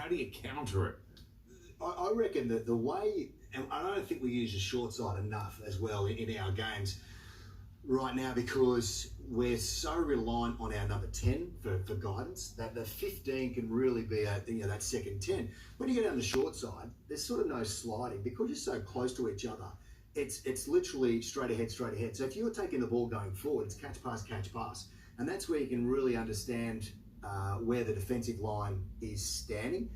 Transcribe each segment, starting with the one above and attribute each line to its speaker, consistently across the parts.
Speaker 1: how do you counter it?
Speaker 2: I reckon that the way, and I don't think we use the short side enough as well in our games right now, because we're so reliant on our number 10 for guidance that the 15 can really be that second 10. When you get down the short side, there's sort of no sliding because you're so close to each other. It's literally straight ahead. So if you're taking the ball going forward, it's catch, pass. And that's where you can really understand where the defensive line is standing.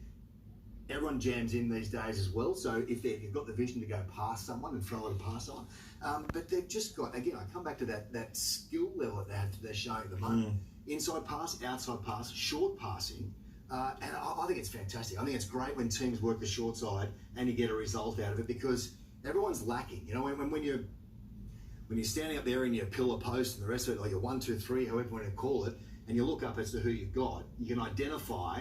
Speaker 2: Everyone jams in these days as well, so if you've got the vision to go past someone and throw it and pass on. But they've just got, again, I come back to that skill level that they're showing at the moment. Inside pass, outside pass, short passing, and I think it's fantastic. I think it's great when teams work the short side and you get a result out of it, because everyone's lacking. You know, when you're standing up there in your pillar post and the rest of it, like your 1, 2, 3, however you want to call it, and you look up as to who you've got, you can identify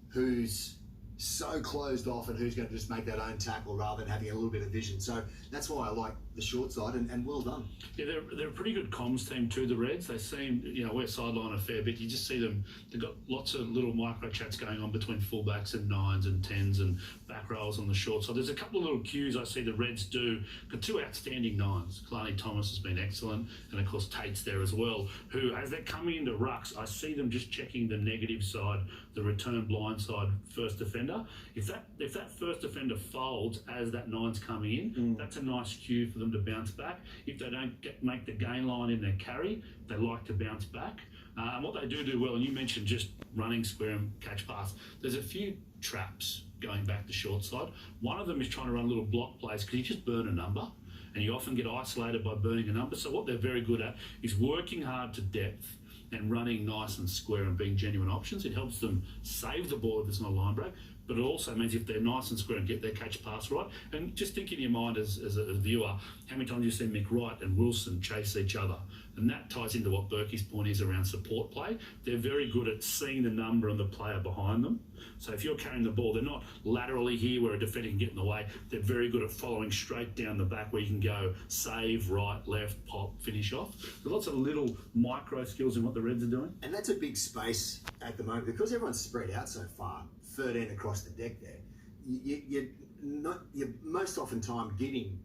Speaker 2: who's so closed off and who's going to just make that own tackle rather than having a little bit of vision. So that's why I like the short side, and well done.
Speaker 3: Yeah, they're a pretty good comms team too, the Reds. They seem, we're sideline a fair bit. You just see them, they've got lots of little micro chats going on between fullbacks and 9s and 10s and back rows on the short side. There's a couple of little cues I see the Reds do. Got 2 outstanding 9s. Kalani Thomas has been excellent, and of course Tate's there as well, who, as they're coming into rucks, I see them just checking the negative side, the return blind side first defender. If that first defender folds as that 9's coming in, that's a nice cue for them to bounce back. If they don't make the gain line in their carry, they like to bounce back. And what they do well, and you mentioned just running square and catch pass, there's a few traps going back to short side. One of them is trying to run little block plays because you just burn a number, and you often get isolated by burning a number. So what they're very good at is working hard to depth and running nice and square and being genuine options. It helps them save the ball if it's not a line break, but it also means if they're nice and square and get their catch pass right. And just think in your mind as a viewer, how many times you see Mick Wright and Wilson chase each other? And that ties into what Berkey's point is around support play. They're very good at seeing the number and the player behind them. So if you're carrying the ball, they're not laterally here where a defender can get in the way. They're very good at following straight down the back where you can go save, right, left, pop, finish off. There's lots of little micro skills in what the Reds are doing.
Speaker 2: And that's a big space at the moment because everyone's spread out so far, 13 across the deck there. You're most often time getting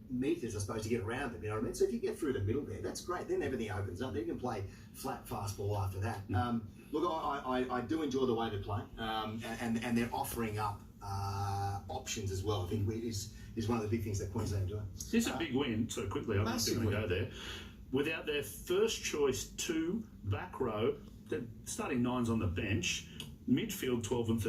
Speaker 2: meters, I suppose, to get around them, you know what I mean? So if you get through the middle there, that's great. Then everything opens up. Then you can play flat fastball after that. Look, I do enjoy the way they play, and they're offering up options as well. I think is one of the big things that Queensland are doing.
Speaker 3: It's a big win, so quickly, I'm not going to go there. Without their first choice 2 back row, they're starting 9s on the bench, midfield 12 and 13.